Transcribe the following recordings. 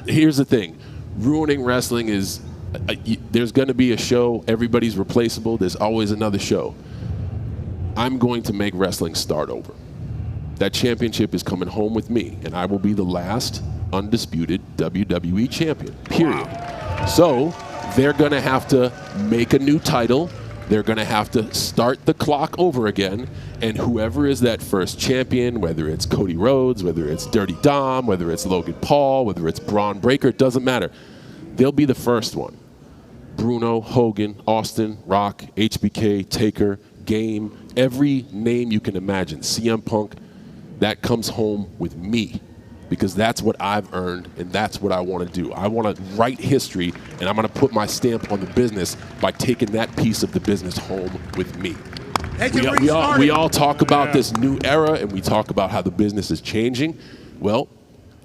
Here's the thing. Ruining wrestling is there's going to be a show. Everybody's replaceable. There's always another show. I'm going to make wrestling start over. That championship is coming home with me, and I will be the last undisputed WWE champion, period. Wow. So they're going to have to make a new title. They're going to have to start the clock over again, and whoever is that first champion, whether it's Cody Rhodes, whether it's Dirty Dom, whether it's Logan Paul, whether it's Braun Breaker, it doesn't matter. They'll be the first one. Bruno, Hogan, Austin, Rock, HBK, Taker, Game, every name you can imagine, CM Punk, that comes home with me because that's what I've earned and that's what I want to do. I want to write history, and I'm going to put my stamp on the business by taking that piece of the business home with me. We all talk about this new era, and we talk about how the business is changing. Well,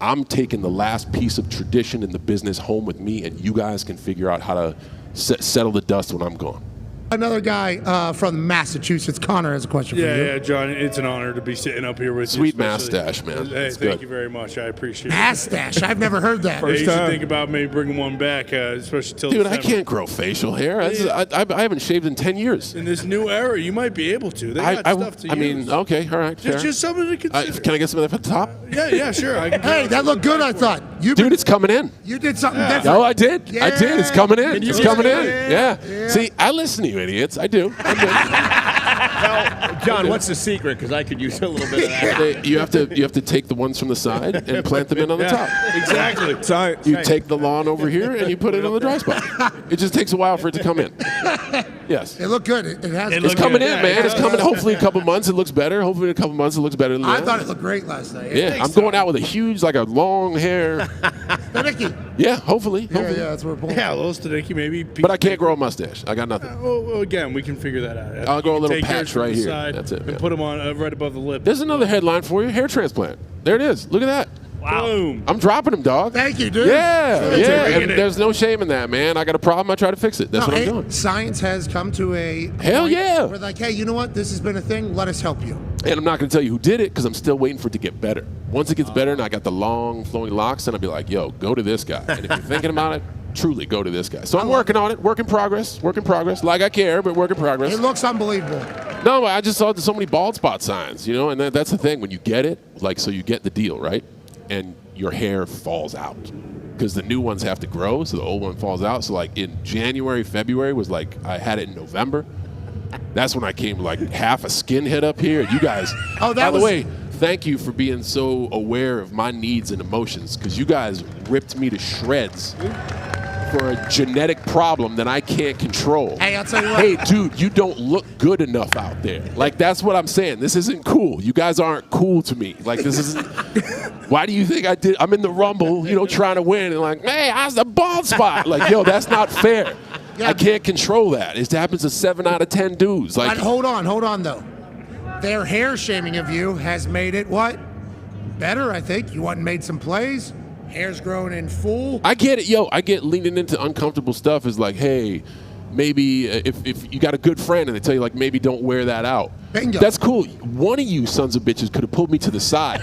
I'm taking the last piece of tradition in the business home with me, and you guys can figure out how to settle the dust when I'm gone. Another guy from Massachusetts, Connor, has a question for you. Yeah, John, it's an honor to be sitting up here with you. Sweet mustache, man. Hey, thank you very much. I appreciate it. Mustache? I've never heard that. You should think about maybe bringing one back, especially till Dude, December. I can't grow facial hair. I haven't shaved in 10 years. In this new era, you might be able to. They got stuff to use. I mean, okay, all right, fair. It's just something to consider. Can I get some of that at the top? Yeah, sure. Hey, that looked good, I thought. Dude, it's coming in. You did something different. No, I did. Yeah. I did. It's coming in. It's coming in. Yeah. Yeah. See, I listen to you idiots. I do. Now, John, what's the secret? Because I could use a little bit of that. You have to take the ones from the side and plant them in on the top. Exactly. You take the lawn over here and you put it on the dry spot. It just takes a while for it to come in. Yes. It looked good. It has. It's coming in, man. It's coming. Hopefully, a couple months it looks better. Hopefully, in a couple months it looks better than that. I thought it looked great last night. Yeah, I'm going out with a huge, like a long hair. Yeah, hopefully. Yeah, that's what we're pulling. Yeah, a little Stadicki maybe. But I can't grow a mustache. I got nothing. Well, again, we can figure that out. I'll grow a little Take patch yours right from the here. side That's it. And put them on right above the lip. There's another headline for you. Hair transplant. There it is. Look at that. Wow. Boom. I'm dropping them, dog. Thank you, dude. Yeah. And there's no shame in that, man. I got a problem. I try to fix it. That's what I'm doing. Science has come to a Hell point yeah. We're like, hey, you know what? This has been a thing. Let us help you. And I'm not going to tell you who did it because I'm still waiting for it to get better. Once it gets better and I got the long flowing locks, then I'll be like, yo, go to this guy. And if you're thinking about it, truly go to this guy. So I'm working on it. Work in progress. Work in progress. Like I care, but work in progress. It looks unbelievable. No, I just saw so many bald spot signs, and that's the thing. When you get it, so you get the deal, right? And your hair falls out because the new ones have to grow, so the old one falls out. So like in January, February was like I had it in November. That's when I came like half a skinhead up here. You guys, by the way, thank you for being so aware of my needs and emotions because you guys ripped me to shreds for a genetic problem that I can't control. Hey, I'll tell you what. Hey, dude, you don't look good enough out there. Like, that's what I'm saying. This isn't cool. You guys aren't cool to me. Like, this isn't. Why do you think I'm in the Rumble, trying to win, and like, hey, how's the bald spot? Like, yo, that's not fair. Yeah. I can't control that. It happens to 7 out of 10 dudes. Like, but hold on, though. Their hair shaming of you has made it what? Better, I think. You went and made some plays. Hair's growing in full. I get it, I get leaning into uncomfortable stuff is like, hey, maybe if you got a good friend and they tell you like maybe don't wear that out. Bingo. That's cool. One of you sons of bitches could have pulled me to the side.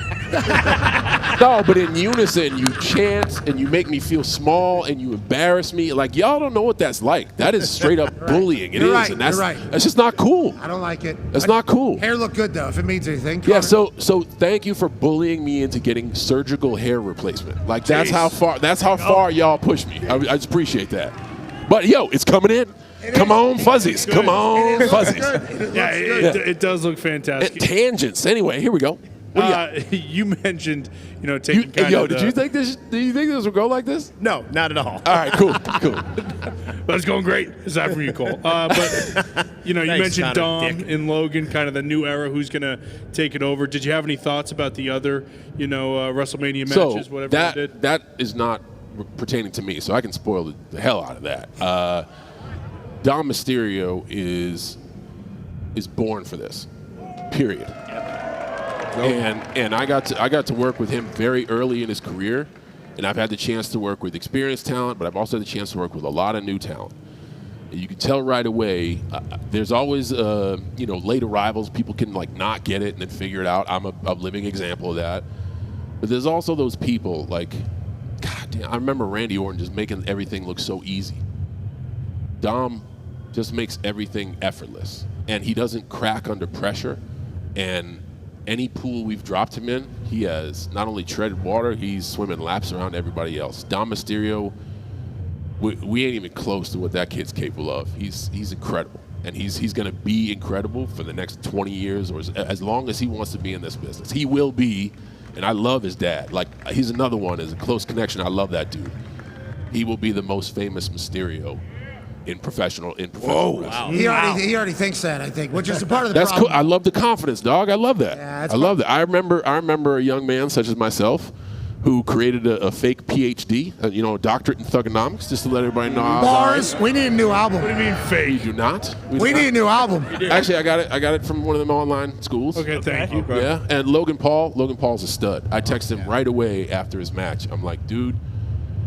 No, but in unison, you chant and you make me feel small and you embarrass me. Like y'all don't know what that's like. That is straight up bullying. You're right. And that's You're right. That's just not cool. I don't like it. That's not cool. Hair look good though, if it means anything. Yeah, so thank you for bullying me into getting surgical hair replacement. Like that's how far y'all push me. I just appreciate that. But yo, it's coming in. Come on, fuzzies. Come on, fuzzies. It does look fantastic. Tangents. Anyway, here we go. You mentioned, taking did you think this would go like this? No, not at all. All right, cool. But it's going great. Aside from you, Cole. But you mentioned Dom and Logan, kind of the new era. Who's going to take it over? Did you have any thoughts about the other, WrestleMania matches? Whatever they did? That is not pertaining to me, so I can spoil the hell out of that. Dom Mysterio is born for this. Period. And I got to work with him very early in his career, and I've had the chance to work with experienced talent, but I've also had the chance to work with a lot of new talent. And you can tell right away. There's always late arrivals. People can like not get it and then figure it out. I'm a living example of that. But there's also those people like God damn, I remember Randy Orton just making everything look so easy. Dom just makes everything effortless, and he doesn't crack under pressure. And any pool we've dropped him in, he has not only treaded water, he's swimming laps around everybody else. Dom Mysterio, we ain't even close to what that kid's capable of. He's incredible, and he's going to be incredible for the next 20 years or as long as he wants to be in this business. He will be, and I love his dad. Like, he's another one, is a close connection. I love that dude. He will be the most famous Mysterio in professional wrestling. Wow. He already thinks that, I think, which is a part of the That's problem. cool. I love the confidence, dog. I love that. Yeah, I love that. I remember a young man such as myself who created a fake PhD, a doctorate in thugonomics, just to let everybody know. Bars, we need a new album. What do you mean fake? We do not. We need a new album. Actually, I got it from one of them online schools. Okay, thank you. Okay. Yeah, and Logan Paul's a stud. I texted him right away after his match. I'm like, dude,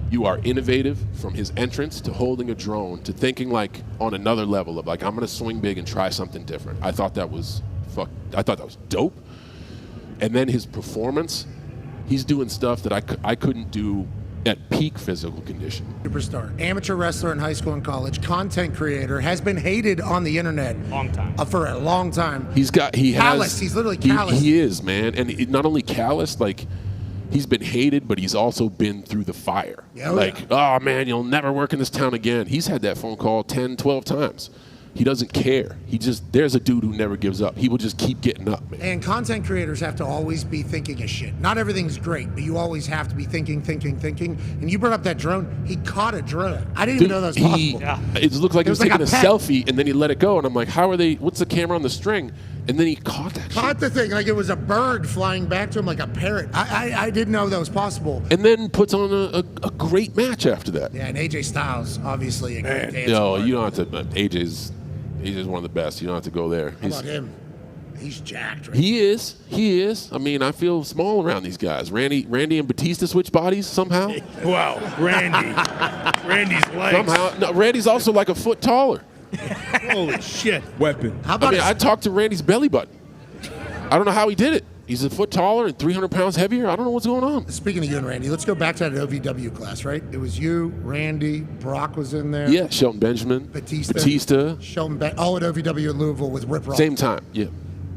you are innovative, from his entrance to holding a drone to thinking like on another level of like, I'm gonna swing big and try something different. I thought that was dope. And then his performance, he's doing stuff that I couldn't do at peak physical condition. Superstar, amateur wrestler in high school and college, content creator, has been hated on the internet for a long time. He's callous. He's literally callous. He is, man, and not only callous, like he's been hated, but he's also been through the fire. Oh man, you'll never work in this town again. He's had that phone call 10, 12 times. He doesn't care. There's a dude who never gives up. He will just keep getting up, man. And content creators have to always be thinking of shit. Not everything's great, but you always have to be thinking. And you brought up that drone. He caught a drone. I didn't even know that was possible. It looked like he was like taking a pet. selfie, and then he let it go. And I'm like, what's the camera on the string? And then he caught that shit. Caught the thing like it was a bird flying back to him like a parrot. I didn't know that was possible. And then puts on a great match after that. Yeah, and AJ Styles, obviously a great dancer. No, you don't have to. AJ's one of the best. You don't have to go there. How about him? He's jacked, right? He is. I mean, I feel small around these guys. Randy and Batista switch bodies somehow. Wow, Randy's legs. Somehow, no, Randy's also like a foot taller. Holy shit. Weapon. How about I talked to Randy's belly button. I don't know how he did it. He's a foot taller and 300 pounds heavier. I don't know what's going on. Speaking of you and Randy, let's go back to that OVW class, right? It was you, Randy, Brock was in there. Yeah, Shelton Benjamin, Batista. Shelton all at OVW in Louisville with Rip Ross. Same time, yeah.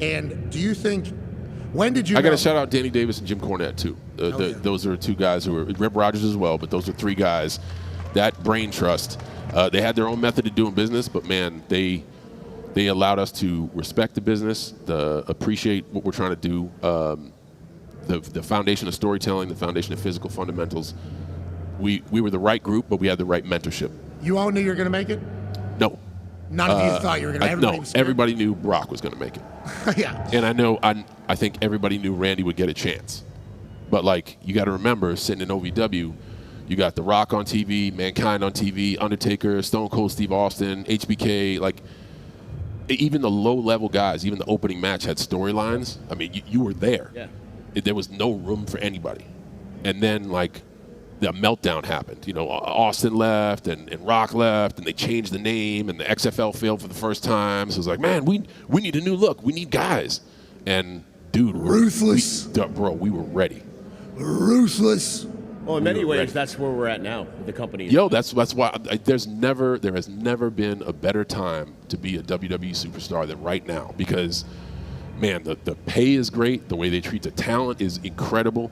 And do you think, when did you I got know- to shout out Danny Davis and Jim Cornette, too. Those are two guys who were, Rip Rogers as well, but those are three guys. That brain trust. They had their own method of doing business, but man, they allowed us to respect the business, appreciate what we're trying to do, the foundation of storytelling, the foundation of physical fundamentals. We were the right group, but we had the right mentorship. You all knew you were going to make it? No. None of you thought you were going to. Everybody knew Brock was going to make it. Yeah. And I think everybody knew Randy would get a chance. But like, you got to remember, sitting in OVW, you got The Rock on TV, Mankind on TV, Undertaker, Stone Cold Steve Austin, HBK, like even the low-level guys, even the opening match had storylines. I mean, you were there. Yeah. There was no room for anybody. And then, like, the meltdown happened. You know, Austin left and Rock left, and they changed the name, and the XFL failed for the first time. So it was like, man, we need a new look. We need guys. And, dude, Ruthless. we were ready. Ruthless. Well, in many ways, that's where we're at now with the company. Yo, that's why there has never been a better time to be a WWE superstar than right now, because, man, the pay is great. The way they treat the talent is incredible.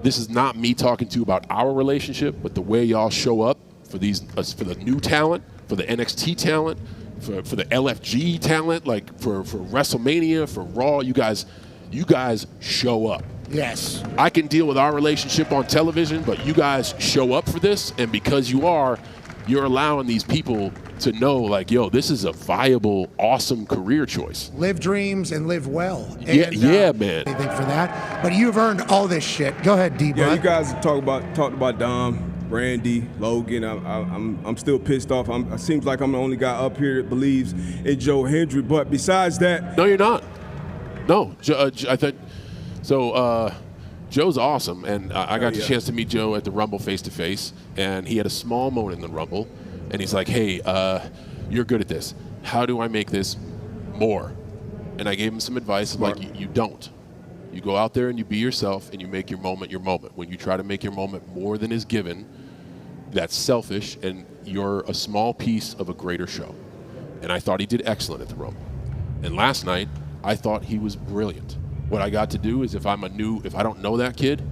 This is not me talking to you about our relationship, but the way y'all show up for the new talent, for the NXT talent, for the LFG talent, like for WrestleMania, for Raw, you guys show up. Yes. I can deal with our relationship on television, but you guys show up for this, and because you're allowing these people to know, like, yo, this is a viable, awesome career choice. Live dreams and live well. And, yeah, man. Anything for that, but you've earned all this shit. Go ahead, D. Yeah, you guys talked about Dom, Randy, Logan. I'm still pissed off. It seems like I'm the only guy up here that believes in Joe Hendry. But besides that, no, you're not. No, I thought. So Joe's awesome, and I got the chance to meet Joe at the Rumble face-to-face, and he had a small moment in the Rumble, and he's like, hey, you're good at this. How do I make this more? And I gave him some advice. I'm like, you don't. You go out there and you be yourself and you make your moment your moment. When you try to make your moment more than is given, that's selfish and you're a small piece of a greater show. And I thought he did excellent at the Rumble. And last night, I thought he was brilliant. What I got to do is if I don't know that kid,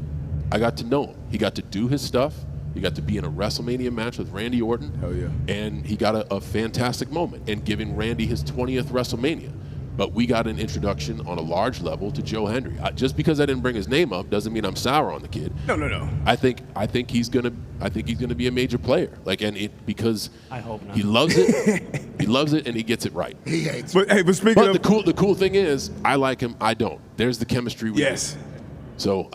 I got to know him. He got to do his stuff. He got to be in a WrestleMania match with Randy Orton. Hell yeah. And he got a fantastic moment in giving Randy his 20th WrestleMania. But we got an introduction on a large level to Joe Hendry. Just because I didn't bring his name up doesn't mean I'm sour on the kid. No. I think he's gonna be a major player. Because I hope not. He loves it. He loves it and he gets it right. He hates it. But speaking of the cool thing is I like him. I don't. There's the chemistry. Yes. So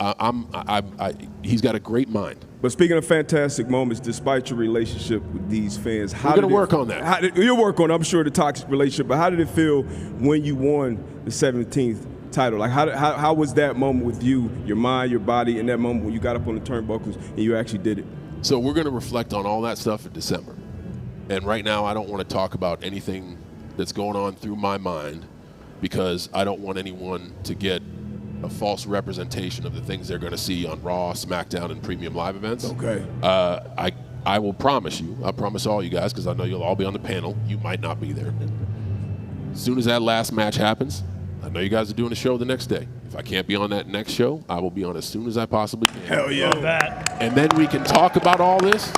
he's got a great mind. But speaking of fantastic moments, despite your relationship with these fans, we're going to work on that. You'll work on, I'm sure, the toxic relationship. But how did it feel when you won the 17th title? Like, how was that moment with you, your mind, your body, in that moment when you got up on the turnbuckles and you actually did it? So we're going to reflect on all that stuff in December. And right now, I don't want to talk about anything that's going on through my mind because I don't want anyone to get a false representation of the things they're going to see on Raw, SmackDown, and premium live events. Okay. I will promise you, I promise all you guys, because I know you'll all be on the panel. You might not be there. As soon as that last match happens, I know you guys are doing a show the next day. If I can't be on that next show, I will be on as soon as I possibly can. Hell yeah. And then we can talk about all this.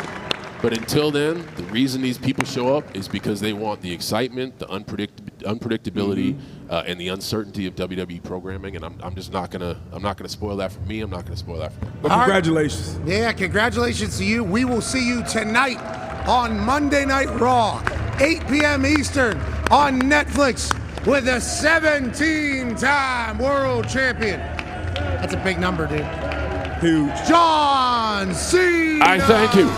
But until then, the reason these people show up is because they want the excitement, the unpredictability, and the uncertainty of WWE programming. And I'm just not gonna spoil that for me. I'm not gonna spoil that for them. But congratulations. Right. Yeah, congratulations to you. We will see you tonight on Monday Night Raw, 8 p.m. Eastern on Netflix with a 17-time world champion. That's a big number, dude. Huge. John Cena. I thank you.